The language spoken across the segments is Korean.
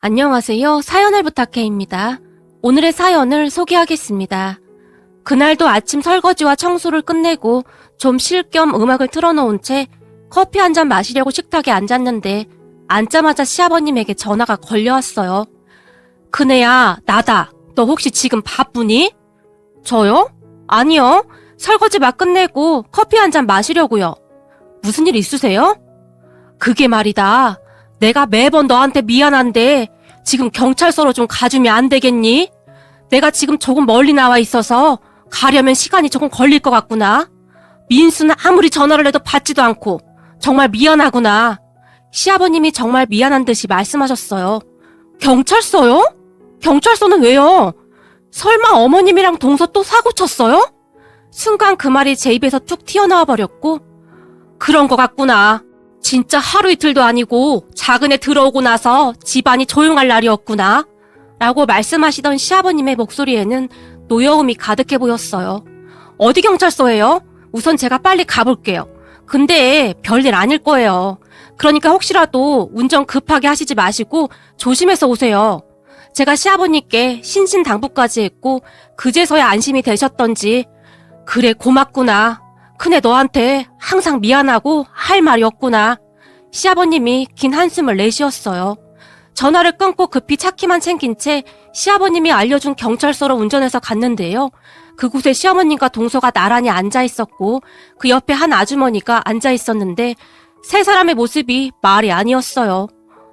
안녕하세요. 사연을 부탁해입니다. 오늘의 사연을 소개하겠습니다. 그날도 아침 설거지와 청소를 끝내고 좀 쉴 겸 음악을 틀어놓은 채 커피 한 잔 마시려고 식탁에 앉았는데 앉자마자 시아버님에게 전화가 걸려왔어요. 큰애야, 나다. 너 혹시 지금 바쁘니? 저요? 아니요. 설거지 막 끝내고 커피 한 잔 마시려고요. 무슨 일 있으세요? 그게 말이다. 내가 매번 너한테 미안한데 지금 경찰서로 좀 가주면 안 되겠니? 내가 지금 조금 멀리 나와 있어서 가려면 시간이 조금 걸릴 것 같구나. 민수는 아무리 전화를 해도 받지도 않고 정말 미안하구나. 시아버님이 정말 미안한 듯이 말씀하셨어요. 경찰서요? 경찰서는 왜요? 설마 어머님이랑 동서 또 사고 쳤어요? 순간 그 말이 제 입에서 툭 튀어나와 버렸고 그런 것 같구나. 진짜 하루 이틀도 아니고 작은 애 들어오고 나서 집안이 조용할 날이었구나. 라고 말씀하시던 시아버님의 목소리에는 노여움이 가득해 보였어요. 어디 경찰서예요? 우선 제가 빨리 가볼게요. 근데 별일 아닐 거예요. 그러니까 혹시라도 운전 급하게 하시지 마시고 조심해서 오세요. 제가 시아버님께 신신당부까지 했고 그제서야 안심이 되셨던지 그래 고맙구나. 큰애 너한테 항상 미안하고 할 말이 없구나. 시아버님이 긴 한숨을 내쉬었어요. 전화를 끊고 급히 차키만 챙긴 채 시아버님이 알려준 경찰서로 운전해서 갔는데요. 그곳에 시어머님과 동서가 나란히 앉아 있었고 그 옆에 한 아주머니가 앉아 있었는데 세 사람의 모습이 말이 아니었어요.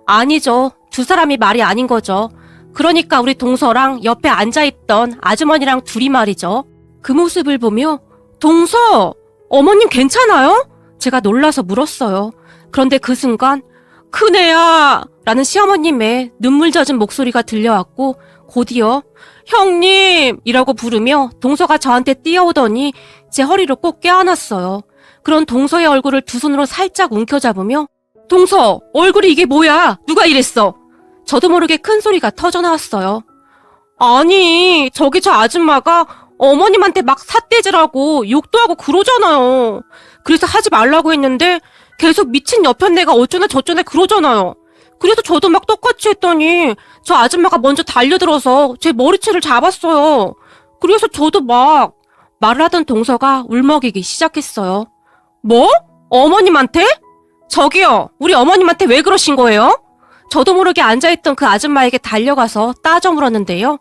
아니죠. 두 사람이 말이 아닌 거죠. 그러니까 우리 동서랑 옆에 앉아있던 아주머니랑 둘이 말이죠. 그 모습을 보며 동서! 어머님 괜찮아요? 제가 놀라서 물었어요. 그런데 그 순간 큰애야! 라는 시어머님의 눈물 젖은 목소리가 들려왔고 곧이어 형님! 이라고 부르며 동서가 저한테 뛰어오더니 제 허리를 꼭 껴안았어요. 그런 동서의 얼굴을 두 손으로 살짝 움켜잡으며 동서! 얼굴이 이게 뭐야? 누가 이랬어? 저도 모르게 큰 소리가 터져나왔어요. 아니, 저기 저 아줌마가 어머님한테 막 삿대질하고 욕도 하고 그러잖아요. 그래서 하지 말라고 했는데 계속 미친 여편네가 어쩌네 저쩌네 그러잖아요. 그래서 저도 막 똑같이 했더니 저 아줌마가 먼저 달려들어서 제 머리채를 잡았어요. 그래서 저도 막 말을 하던 동서가 울먹이기 시작했어요. 뭐? 어머님한테? 저기요, 우리 어머님한테 왜 그러신 거예요? 저도 모르게 앉아있던 그 아줌마에게 달려가서 따져 물었는데요.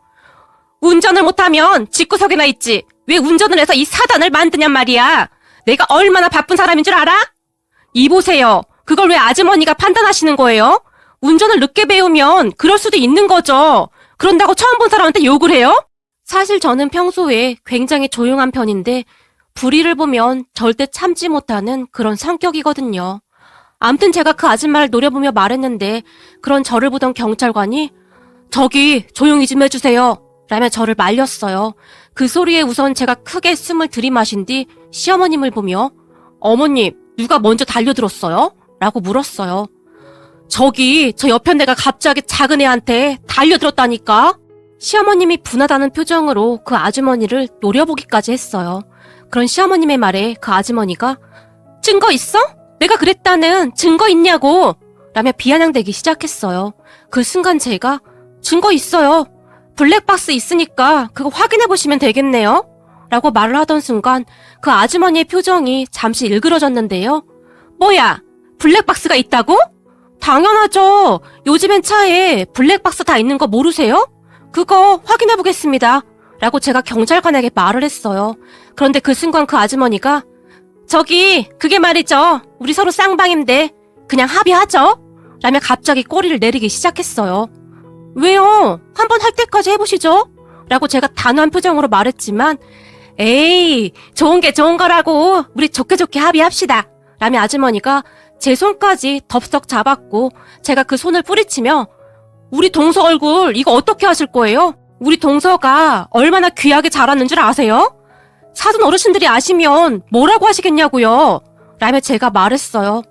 운전을 못하면 집구석에나 있지. 왜 운전을 해서 이 사단을 만드냔 말이야. 내가 얼마나 바쁜 사람인 줄 알아? 이보세요. 그걸 왜 아주머니가 판단하시는 거예요? 운전을 늦게 배우면 그럴 수도 있는 거죠. 그런다고 처음 본 사람한테 욕을 해요? 사실 저는 평소에 굉장히 조용한 편인데 불의를 보면 절대 참지 못하는 그런 성격이거든요. 암튼 제가 그 아줌마를 노려보며 말했는데 그런 저를 보던 경찰관이 저기 조용히 좀 해주세요. 라며 저를 말렸어요. 그 소리에 우선 제가 크게 숨을 들이마신 뒤 시어머님을 보며 어머님, 누가 먼저 달려들었어요? 라고 물었어요. 저기 저 옆편네가 갑자기 작은 애한테 달려들었다니까? 시어머님이 분하다는 표정으로 그 아주머니를 노려보기까지 했어요. 그런 시어머님의 말에 그 아주머니가 증거 있어? 내가 그랬다는 증거 있냐고? 라며 비아냥대기 시작했어요. 그 순간 제가 증거 있어요. 블랙박스 있으니까 그거 확인해보시면 되겠네요. 라고 말을 하던 순간 그 아주머니의 표정이 잠시 일그러졌는데요. 뭐야? 블랙박스가 있다고? 당연하죠. 요즘엔 차에 블랙박스 다 있는 거 모르세요? 그거 확인해보겠습니다. 라고 제가 경찰관에게 말을 했어요. 그런데 그 순간 그 아주머니가 저기 그게 말이죠. 우리 서로 쌍방인데 그냥 합의하죠. 라며 갑자기 꼬리를 내리기 시작했어요. 왜요? 한번 할 때까지 해보시죠. 라고 제가 단호한 표정으로 말했지만 에이, 좋은 게 좋은 거라고 우리 좋게 좋게 합의합시다. 라며 아주머니가 제 손까지 덥석 잡았고 제가 그 손을 뿌리치며 우리 동서 얼굴 이거 어떻게 하실 거예요? 우리 동서가 얼마나 귀하게 자랐는 줄 아세요? 사돈 어르신들이 아시면 뭐라고 하시겠냐고요. 라며 제가 말했어요.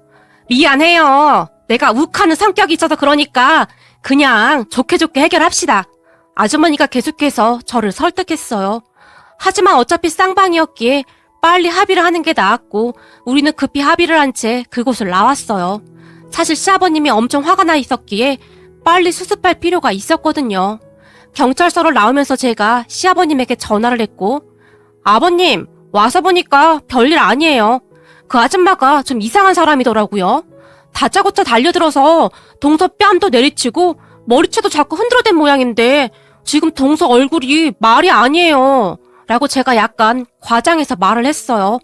미안해요. 내가 욱하는 성격이 있어서 그러니까 그냥 좋게 좋게 해결합시다. 아주머니가 계속해서 저를 설득했어요. 하지만 어차피 쌍방이었기에 빨리 합의를 하는 게 나았고 우리는 급히 합의를 한 채 그곳을 나왔어요. 사실 시아버님이 엄청 화가 나 있었기에 빨리 수습할 필요가 있었거든요. 경찰서를 나오면서 제가 시아버님에게 전화를 했고, 아버님, 와서 보니까 별일 아니에요. 그 아줌마가 좀 이상한 사람이더라고요. 다짜고짜 달려들어서 동서 뺨도 내리치고 머리채도 자꾸 흔들어댄 모양인데 지금 동서 얼굴이 말이 아니에요. 라고 제가 약간 과장해서 말을 했어요.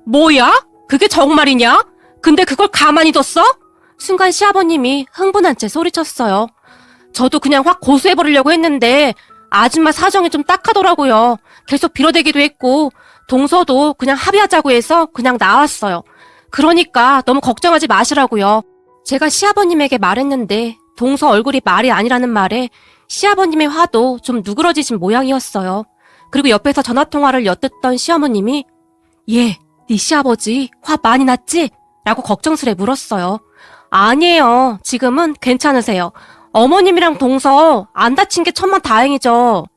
뭐야? 그게 정말이냐? 근데 그걸 가만히 뒀어? 순간 시아버님이 흥분한 채 소리쳤어요. 저도 그냥 확 고소해버리려고 했는데 아줌마 사정이 좀 딱하더라고요. 계속 빌어대기도 했고 동서도 그냥 합의하자고 해서 그냥 나왔어요. 그러니까 너무 걱정하지 마시라고요. 제가 시아버님에게 말했는데 동서 얼굴이 말이 아니라는 말에 시아버님의 화도 좀 누그러지신 모양이었어요. 그리고 옆에서 전화통화를 엿듣던 시어머님이 예, 네 시아버지 화 많이 났지? 라고 걱정스레 물었어요. 아니에요. 지금은 괜찮으세요. 어머님이랑 동서 안 다친 게 천만다행이죠.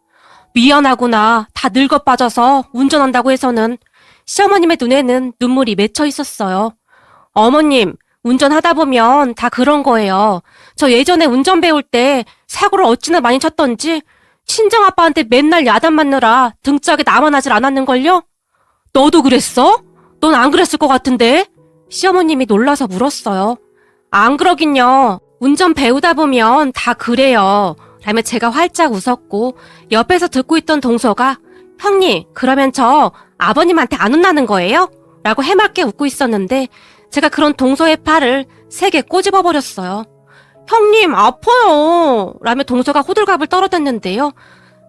미안하구나. 다 늙어 빠져서 운전한다고 해서는. 시어머님의 눈에는 눈물이 맺혀 있었어요. 어머님, 운전하다 보면 다 그런 거예요. 저 예전에 운전 배울 때 사고를 어찌나 많이 쳤던지 친정아빠한테 맨날 야단 맞느라 등짝에 남아나질 않았는걸요? 너도 그랬어? 넌 안 그랬을 것 같은데? 시어머님이 놀라서 물었어요. 안 그러긴요. 운전 배우다 보면 다 그래요. 라며 제가 활짝 웃었고 옆에서 듣고 있던 동서가 형님, 그러면 저 아버님한테 안 혼나는 거예요? 라고 해맑게 웃고 있었는데 제가 그런 동서의 팔을 세게 꼬집어 버렸어요. 형님, 아파요. 라며 동서가 호들갑을 떨어댔는데요.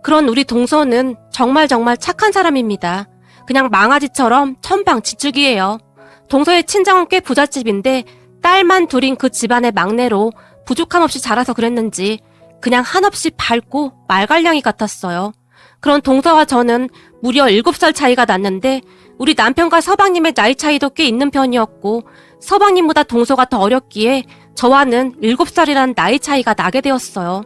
그런 우리 동서는 정말 착한 사람입니다. 그냥 망아지처럼 천방지축이에요. 동서의 친정은 꽤 부잣집인데 딸만 둘인 그 집안의 막내로 부족함 없이 자라서 그랬는지 그냥 한없이 밝고 말갈량이 같았어요. 그런 동서와 저는 무려 7살 차이가 났는데 우리 남편과 서방님의 나이 차이도 꽤 있는 편이었고 서방님보다 동서가 더 어렸기에 저와는 7살이란 나이 차이가 나게 되었어요.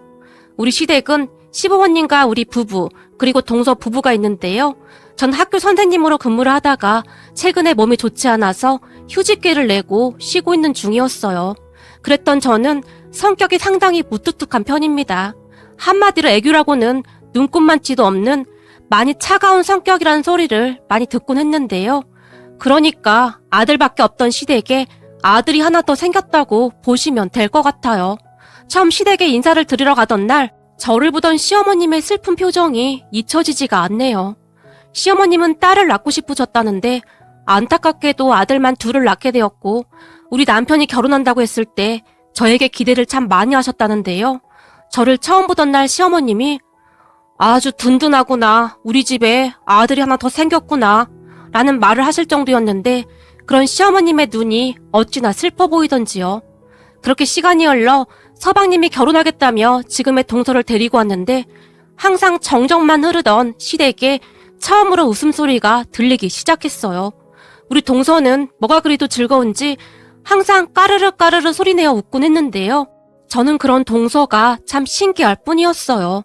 우리 시댁은 시부모님과 우리 부부 그리고 동서 부부가 있는데요. 전 학교 선생님으로 근무를 하다가 최근에 몸이 좋지 않아서 휴직계를 내고 쉬고 있는 중이었어요. 그랬던 저는 성격이 상당히 무뚝뚝한 편입니다. 한마디로 애교라고는 눈꼽만치도 없는 많이 차가운 성격이라는 소리를 많이 듣곤 했는데요. 그러니까 아들밖에 없던 시댁에 아들이 하나 더 생겼다고 보시면 될 것 같아요. 처음 시댁에 인사를 드리러 가던 날 저를 보던 시어머님의 슬픈 표정이 잊혀지지가 않네요. 시어머님은 딸을 낳고 싶으셨다는데 안타깝게도 아들만 둘을 낳게 되었고 우리 남편이 결혼한다고 했을 때 저에게 기대를 참 많이 하셨다는데요. 저를 처음 보던 날 시어머님이 아주 든든하구나. 우리 집에 아들이 하나 더 생겼구나. 라는 말을 하실 정도였는데 그런 시어머님의 눈이 어찌나 슬퍼 보이던지요. 그렇게 시간이 흘러 서방님이 결혼하겠다며 지금의 동서를 데리고 왔는데 항상 정적만 흐르던 시댁에 처음으로 웃음소리가 들리기 시작했어요. 우리 동서는 뭐가 그리도 즐거운지 항상 까르르 까르르 소리내어 웃곤 했는데요. 저는 그런 동서가 참 신기할 뿐이었어요.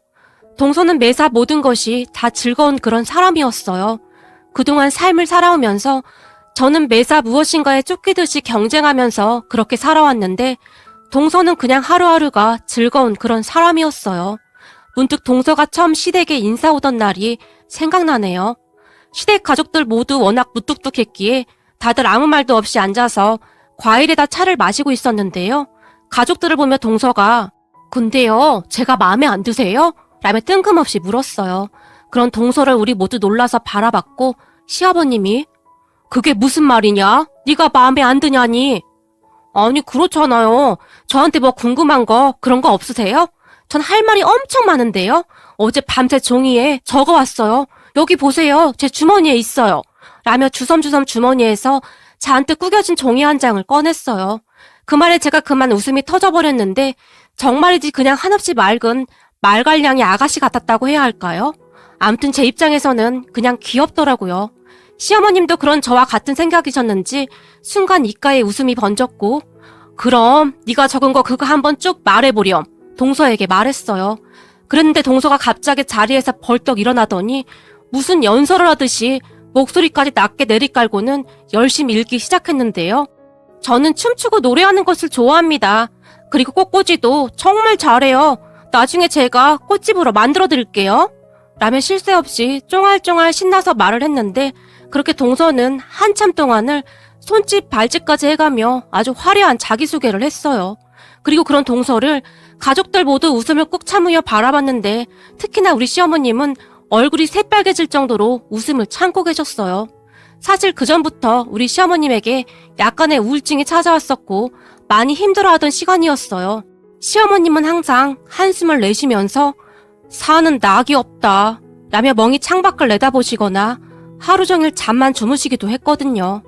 동서는 매사 모든 것이 다 즐거운 그런 사람이었어요. 그동안 삶을 살아오면서 저는 매사 무엇인가에 쫓기듯이 경쟁하면서 그렇게 살아왔는데 동서는 그냥 하루하루가 즐거운 그런 사람이었어요. 문득 동서가 처음 시댁에 인사 오던 날이 생각나네요. 시댁 가족들 모두 워낙 무뚝뚝했기에 다들 아무 말도 없이 앉아서 과일에다 차를 마시고 있었는데요. 가족들을 보며 동서가 근데요, 제가 마음에 안 드세요? 라며 뜬금없이 물었어요. 그런 동서를 우리 모두 놀라서 바라봤고 시아버님이 그게 무슨 말이냐? 네가 마음에 안 드냐니? 아니 그렇잖아요. 저한테 뭐 궁금한 거 그런 거 없으세요? 전 할 말이 엄청 많은데요. 어제 밤새 종이에 적어왔어요. 여기 보세요. 제 주머니에 있어요. 라며 주섬주섬 주머니에서 잔뜩 구겨진 종이 한 장을 꺼냈어요. 그 말에 제가 그만 웃음이 터져버렸는데 정말이지 그냥 한없이 맑은 말갈량이 아가씨 같았다고 해야 할까요? 암튼 제 입장에서는 그냥 귀엽더라고요. 시어머님도 그런 저와 같은 생각이셨는지 순간 입가에 웃음이 번졌고 그럼 네가 적은 거 그거 한번 쭉 말해보렴. 동서에게 말했어요. 그랬는데 동서가 갑자기 자리에서 벌떡 일어나더니 무슨 연설을 하듯이 목소리까지 낮게 내리깔고는 열심히 읽기 시작했는데요. 저는 춤추고 노래하는 것을 좋아합니다. 그리고 꽃꽂이도 정말 잘해요. 나중에 제가 꽃집으로 만들어 드릴게요. 라며 쉴 새 없이 쫑알쫑알 신나서 말을 했는데 그렇게 동서는 한참 동안을 손짓 발짓까지 해가며 아주 화려한 자기소개를 했어요. 그리고 그런 동서를 가족들 모두 웃음을 꾹 참으며 바라봤는데 특히나 우리 시어머님은 얼굴이 새빨개질 정도로 웃음을 참고 계셨어요. 사실 그전부터 우리 시어머님에게 약간의 우울증이 찾아왔었고 많이 힘들어하던 시간이었어요. 시어머님은 항상 한숨을 내쉬면서 사는 낙이 없다 라며 멍이 창밖을 내다보시거나 하루 종일 잠만 주무시기도 했거든요.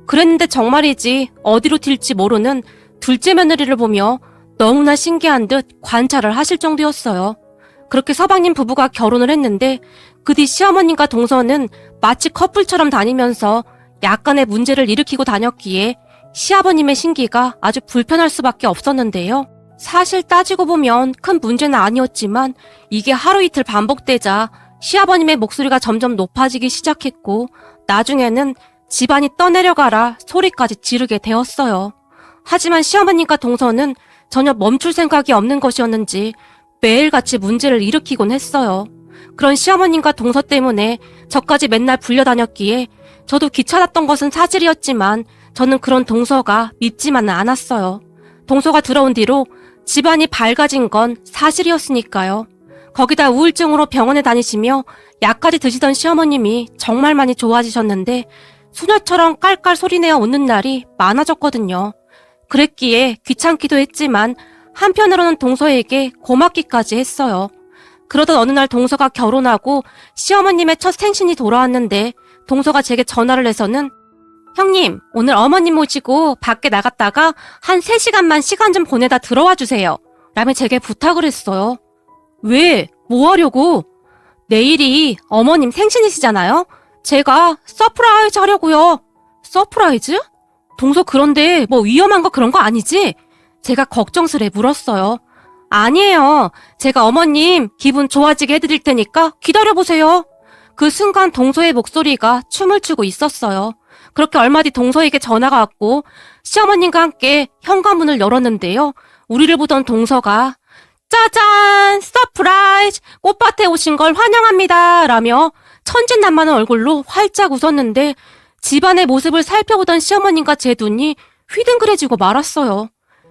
그랬는데 정말이지 어디로 튈지 모르는 둘째 며느리를 보며 너무나 신기한 듯 관찰을 하실 정도였어요. 그렇게 서방님 부부가 결혼을 했는데 그 뒤 시어머님과 동서는 마치 커플처럼 다니면서 약간의 문제를 일으키고 다녔기에 시아버님의 신기가 아주 불편할 수밖에 없었는데요. 사실 따지고 보면 큰 문제는 아니었지만 이게 하루 이틀 반복되자 시아버님의 목소리가 점점 높아지기 시작했고 나중에는 집안이 떠내려가라 소리까지 지르게 되었어요. 하지만 시어머님과 동서는 전혀 멈출 생각이 없는 것이었는지 매일같이 문제를 일으키곤 했어요. 그런 시어머님과 동서 때문에 저까지 맨날 불려다녔기에 저도 귀찮았던 것은 사실이었지만 저는 그런 동서가 밉지만은 않았어요. 동서가 들어온 뒤로 집안이 밝아진 건 사실이었으니까요. 거기다 우울증으로 병원에 다니시며 약까지 드시던 시어머님이 정말 많이 좋아지셨는데 소녀처럼 깔깔 소리내어 웃는 날이 많아졌거든요. 그랬기에 귀찮기도 했지만 한편으로는 동서에게 고맙기까지 했어요. 그러던 어느 날 동서가 결혼하고 시어머님의 첫 생신이 돌아왔는데 동서가 제게 전화를 해서는 형님, 오늘 어머님 모시고 밖에 나갔다가 한 3시간만 시간 좀 보내다 들어와 주세요. 라며 제게 부탁을 했어요. 왜? 뭐 하려고? 내일이 어머님 생신이시잖아요? 제가 서프라이즈 하려고요. 서프라이즈? 동서 그런데 뭐 위험한 거 그런 거 아니지? 제가 걱정스레 물었어요. 아니에요. 제가 어머님 기분 좋아지게 해드릴 테니까 기다려보세요. 그 순간 동서의 목소리가 춤을 추고 있었어요. 그렇게 얼마 뒤 동서에게 전화가 왔고 시어머님과 함께 현관문을 열었는데요. 우리를 보던 동서가 짜잔! 서프라이즈! 꽃밭에 오신 걸 환영합니다! 라며 천진난만한 얼굴로 활짝 웃었는데 집안의 모습을 살펴보던 시어머님과 제 눈이 휘둥그레지고 말았어요.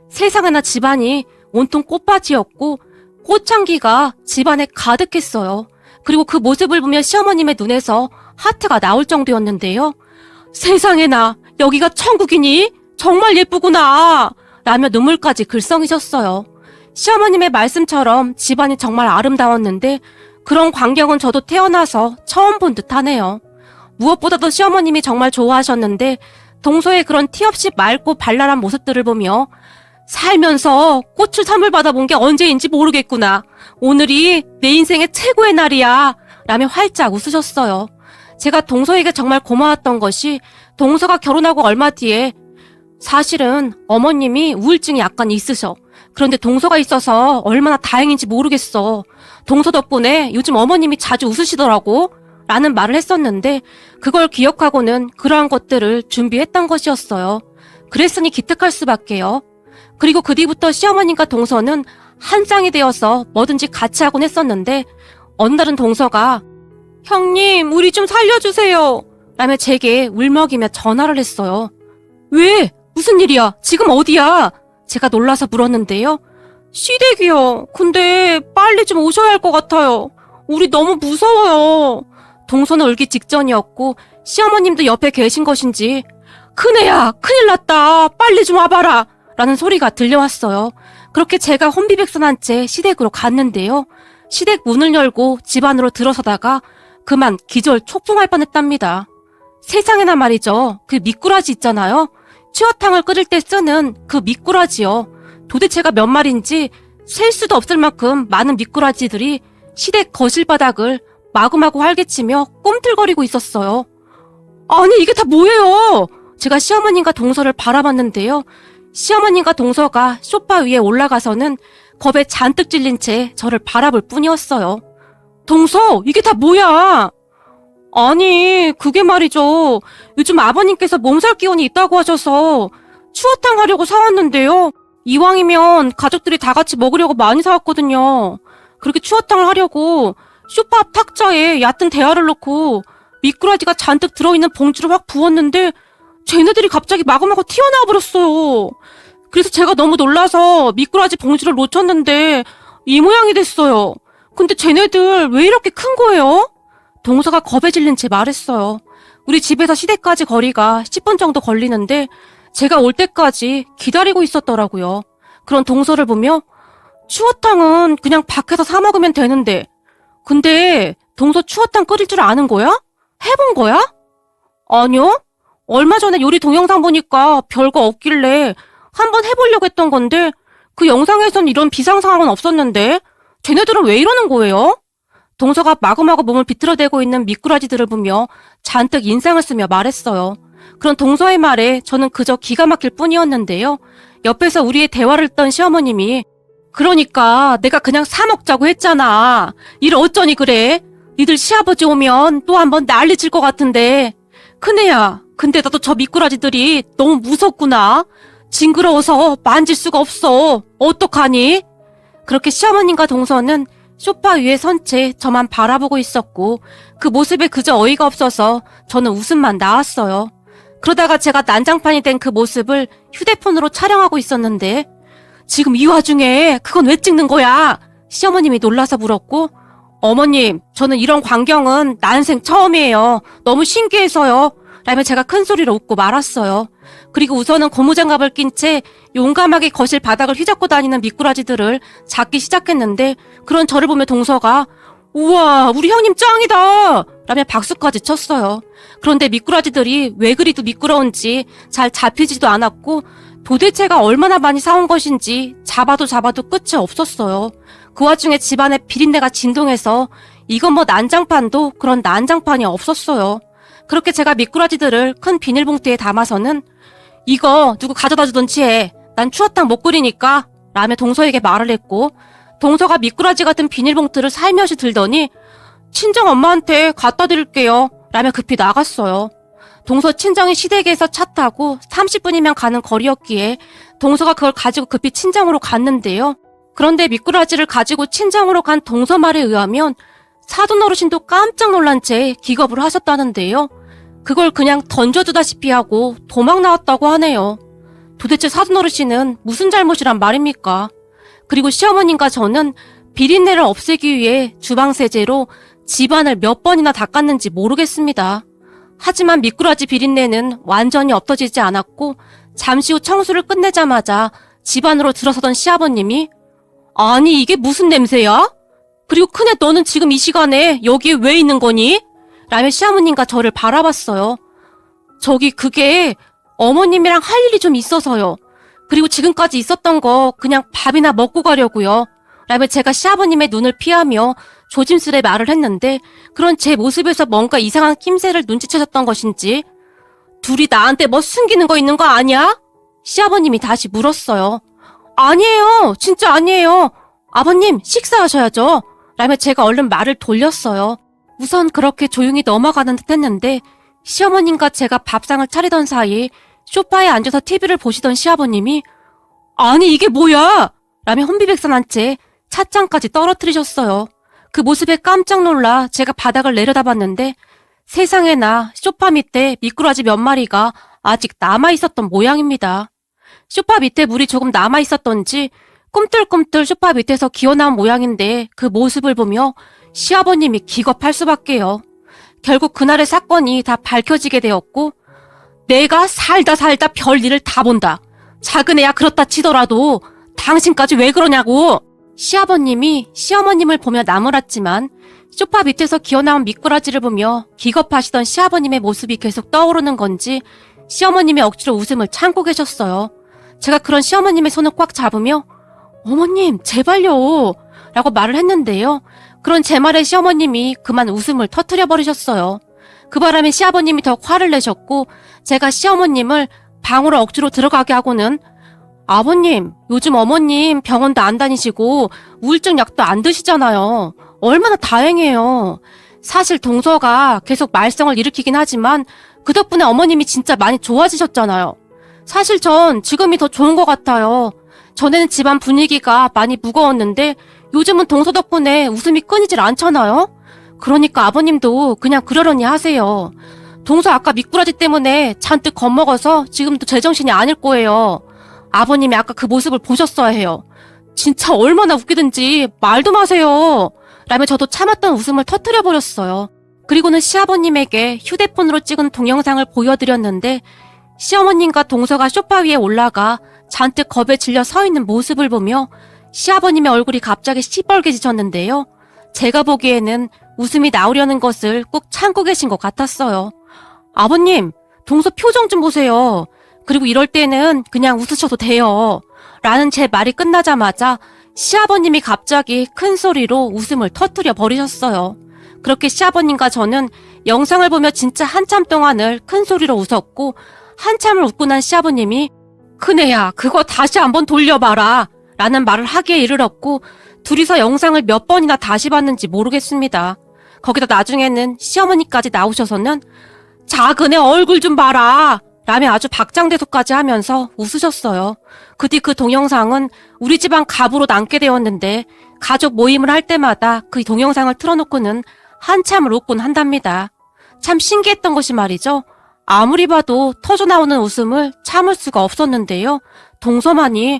세상에나 집안이 온통 꽃밭이었고 꽃향기가 집안에 가득했어요. 그리고 그 모습을 보며 시어머님의 눈에서 하트가 나올 정도였는데요. 세상에나 여기가 천국이니? 정말 예쁘구나! 라며 눈물까지 글썽이셨어요. 시어머님의 말씀처럼 집안이 정말 아름다웠는데 그런 광경은 저도 태어나서 처음 본 듯하네요. 무엇보다도 시어머님이 정말 좋아하셨는데 동서의 그런 티 없이 맑고 발랄한 모습들을 보며 살면서 꽃을 선물 받아본 게 언제인지 모르겠구나. 오늘이 내 인생의 최고의 날이야. 라며 활짝 웃으셨어요. 제가 동서에게 정말 고마웠던 것이 동서가 결혼하고 얼마 뒤에 사실은 어머님이 우울증이 약간 있으셔. 그런데 동서가 있어서 얼마나 다행인지 모르겠어. 동서 덕분에 요즘 어머님이 자주 웃으시더라고. 라는 말을 했었는데 그걸 기억하고는 그러한 것들을 준비했던 것이었어요. 그랬으니 기특할 수밖에요. 그리고 그 뒤부터 시어머님과 동서는 한 쌍이 되어서 뭐든지 같이 하곤 했었는데 어느 날은 동서가 형님 우리 좀 살려주세요 라며 제게 울먹이며 전화를 했어요. 왜? 무슨 일이야? 지금 어디야? 제가 놀라서 물었는데요. 시댁이요. 근데 빨리 좀 오셔야 할 것 같아요. 우리 너무 무서워요. 동서는 울기 직전이었고 시어머님도 옆에 계신 것인지 큰애야 큰일 났다 빨리 좀 와봐라 라는 소리가 들려왔어요. 그렇게 제가 혼비백산한 채 시댁으로 갔는데요. 시댁 문을 열고 집 안으로 들어서다가 그만 기절 초풍할 뻔했답니다. 세상에나 말이죠. 그 미꾸라지 있잖아요. 추어탕을 끓일 때 쓰는 그 미꾸라지요. 도대체가 몇 마리인지 셀 수도 없을 만큼 많은 미꾸라지들이 시댁 거실 바닥을 마구마구 활개치며 꿈틀거리고 있었어요. 아니 이게 다 뭐예요? 제가 시어머님과 동서를 바라봤는데요. 시어머님과 동서가 소파 위에 올라가서는 겁에 잔뜩 질린 채 저를 바라볼 뿐이었어요. 동서 이게 다 뭐야? 아니 그게 말이죠. 요즘 아버님께서 몸살 기운이 있다고 하셔서 추어탕 하려고 사왔는데요. 이왕이면 가족들이 다 같이 먹으려고 많이 사왔거든요. 그렇게 추어탕을 하려고 소파 앞 탁자에 얕은 대야를 놓고 미꾸라지가 잔뜩 들어있는 봉지를 확 부었는데 쟤네들이 갑자기 마구마구 튀어나와 버렸어요. 그래서 제가 너무 놀라서 미꾸라지 봉지를 놓쳤는데 이 모양이 됐어요. 근데 쟤네들 왜 이렇게 큰 거예요? 동서가 겁에 질린 채 말했어요. 우리 집에서 시댁까지 거리가 10분 정도 걸리는데 제가 올 때까지 기다리고 있었더라고요. 그런 동서를 보며 추어탕은 그냥 밖에서 사 먹으면 되는데 근데 동서 추어탕 끓일 줄 아는 거야? 해본 거야? 아니요. 얼마 전에 요리 동영상 보니까 별거 없길래 한번 해보려고 했던 건데 그 영상에선 이런 비상 상황은 없었는데 쟤네들은 왜 이러는 거예요? 동서가 마구마구 몸을 비틀어대고 있는 미꾸라지들을 보며 잔뜩 인상을 쓰며 말했어요. 그런 동서의 말에 저는 그저 기가 막힐 뿐이었는데요. 옆에서 우리의 대화를 듣던 시어머님이 그러니까 내가 그냥 사 먹자고 했잖아. 일 어쩌니 그래? 니들 시아버지 오면 또 한번 난리 칠 것 같은데. 큰애야, 근데 나도 저 미꾸라지들이 너무 무섭구나. 징그러워서 만질 수가 없어. 어떡하니? 그렇게 시어머님과 동서는 소파 위에 선 채 저만 바라보고 있었고 그 모습에 그저 어이가 없어서 저는 웃음만 나왔어요. 그러다가 제가 난장판이 된 그 모습을 휴대폰으로 촬영하고 있었는데 지금 이 와중에 그건 왜 찍는 거야? 시어머님이 놀라서 물었고 어머님, 저는 이런 광경은 난생 처음이에요. 너무 신기해서요. 라며 제가 큰 소리로 웃고 말았어요. 그리고 우선은 고무장갑을 낀 채 용감하게 거실 바닥을 휘젓고 다니는 미꾸라지들을 잡기 시작했는데 그런 저를 보며 동서가 우와, 우리 형님 짱이다! 라며 박수까지 쳤어요. 그런데 미꾸라지들이 왜 그리도 미끄러운지 잘 잡히지도 않았고 도대체가 얼마나 많이 사온 것인지 잡아도 끝이 없었어요. 그 와중에 집안에 비린내가 진동해서 이건 뭐 난장판도 그런 난장판이 없었어요. 그렇게 제가 미꾸라지들을 큰 비닐봉투에 담아서는 이거 누구 가져다 주던지 해. 난 추어탕 못 끓이니까 라며 동서에게 말을 했고 동서가 미꾸라지 같은 비닐봉투를 살며시 들더니 친정 엄마한테 갖다 드릴게요 라며 급히 나갔어요. 동서 친정이 시댁에서 차 타고 30분이면 가는 거리였기에 동서가 그걸 가지고 급히 친정으로 갔는데요. 그런데 미꾸라지를 가지고 친정으로 간 동서 말에 의하면 사돈 어르신도 깜짝 놀란 채 기겁을 하셨다는데요. 그걸 그냥 던져두다시피 하고 도망 나왔다고 하네요. 도대체 사돈 어르신은 무슨 잘못이란 말입니까? 그리고 시어머님과 저는 비린내를 없애기 위해 주방세제로 집안을 몇 번이나 닦았는지 모르겠습니다. 하지만 미꾸라지 비린내는 완전히 없어지지 않았고 잠시 후 청소를 끝내자마자 집 안으로 들어서던 시아버님이 아니 이게 무슨 냄새야? 그리고 큰애 너는 지금 이 시간에 여기에 왜 있는 거니? 라며 시어머님과 저를 바라봤어요. 저기 그게 어머님이랑 할 일이 좀 있어서요. 그리고 지금까지 있었던 거 그냥 밥이나 먹고 가려고요. 라며 제가 시아버님의 눈을 피하며 조심스레 말을 했는데 그런 제 모습에서 뭔가 이상한 낌새를 눈치채셨던 것인지 둘이 나한테 뭐 숨기는 거 있는 거 아니야? 시아버님이 다시 물었어요. 아니에요. 진짜 아니에요. 아버님 식사하셔야죠. 라며 제가 얼른 말을 돌렸어요. 우선 그렇게 조용히 넘어가는 듯 했는데 시어머님과 제가 밥상을 차리던 사이 소파에 앉아서 TV를 보시던 시아버님이 아니 이게 뭐야? 라며 혼비백산한 채 찻잔까지 떨어뜨리셨어요. 그 모습에 깜짝 놀라 제가 바닥을 내려다봤는데 세상에나 소파 밑에 미꾸라지 몇 마리가 아직 남아있었던 모양입니다. 소파 밑에 물이 조금 남아있었던지 꿈틀꿈틀 소파 밑에서 기어나온 모양인데 그 모습을 보며 시아버님이 기겁할 수밖에요. 결국 그날의 사건이 다 밝혀지게 되었고 내가 살다 별일을 다 본다. 작은 애야 그렇다 치더라도 당신까지 왜 그러냐고. 시아버님이 시어머님을 보며 나무랐지만 소파 밑에서 기어나온 미꾸라지를 보며 기겁하시던 시아버님의 모습이 계속 떠오르는 건지 시어머님이 억지로 웃음을 참고 계셨어요. 제가 그런 시어머님의 손을 꽉 잡으며 어머님 제발요 라고 말을 했는데요. 그런 제 말에 시어머님이 그만 웃음을 터뜨려버리셨어요. 그 바람에 시아버님이 더 화를 내셨고 제가 시어머님을 방으로 억지로 들어가게 하고는 아버님, 요즘 어머님 병원도 안 다니시고 우울증 약도 안 드시잖아요. 얼마나 다행이에요. 사실 동서가 계속 말썽을 일으키긴 하지만 그 덕분에 어머님이 진짜 많이 좋아지셨잖아요. 사실 전 지금이 더 좋은 것 같아요. 전에는 집안 분위기가 많이 무거웠는데 요즘은 동서 덕분에 웃음이 끊이질 않잖아요? 그러니까 아버님도 그냥 그러려니 하세요. 동서 아까 미꾸라지 때문에 잔뜩 겁먹어서 지금도 제정신이 아닐 거예요. 아버님이 아까 그 모습을 보셨어야 해요. 진짜 얼마나 웃기든지 말도 마세요. 라며 저도 참았던 웃음을 터뜨려버렸어요. 그리고는 시아버님에게 휴대폰으로 찍은 동영상을 보여드렸는데 시어머님과 동서가 소파 위에 올라가 잔뜩 겁에 질려 서 있는 모습을 보며 시아버님의 얼굴이 갑자기 시뻘개지셨는데요. 제가 보기에는 웃음이 나오려는 것을 꾹 참고 계신 것 같았어요. 아버님, 동서 표정 좀 보세요. 그리고 이럴 때는 그냥 웃으셔도 돼요. 라는 제 말이 끝나자마자 시아버님이 갑자기 큰 소리로 웃음을 터뜨려 버리셨어요. 그렇게 시아버님과 저는 영상을 보며 진짜 한참 동안을 큰 소리로 웃었고 한참을 웃고 난 시아버님이 큰애야, 그거 다시 한번 돌려봐라 라는 말을 하기에 이르렀고 둘이서 영상을 몇 번이나 다시 봤는지 모르겠습니다. 거기다 나중에는 시어머니까지 나오셔서는 작은애 얼굴 좀 봐라 라며 아주 박장대소까지 하면서 웃으셨어요. 그 뒤 그 동영상은 우리 집안 갑으로 남게 되었는데 가족 모임을 할 때마다 그 동영상을 틀어놓고는 한참을 웃곤 한답니다. 참 신기했던 것이 말이죠. 아무리 봐도 터져나오는 웃음을 참을 수가 없었는데요. 동서만이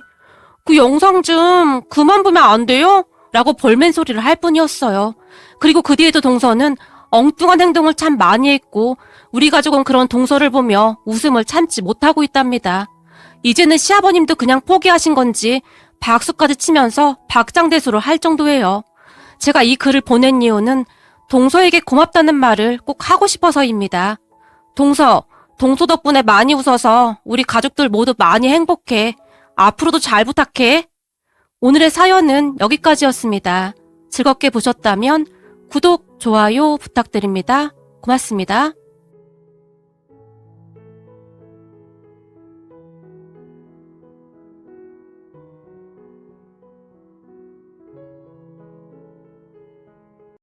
그 영상 좀 그만 보면 안 돼요? 라고 볼멘 소리를 할 뿐이었어요. 그리고 그 뒤에도 동서는 엉뚱한 행동을 참 많이 했고 우리 가족은 그런 동서를 보며 웃음을 참지 못하고 있답니다. 이제는 시아버님도 그냥 포기하신 건지 박수까지 치면서 박장대소를 할 정도예요. 제가 이 글을 보낸 이유는 동서에게 고맙다는 말을 꼭 하고 싶어서입니다. 동서 덕분에 많이 웃어서 우리 가족들 모두 많이 행복해. 앞으로도 잘 부탁해. 오늘의 사연은 여기까지였습니다. 즐겁게 보셨다면 구독, 좋아요 부탁드립니다. 고맙습니다.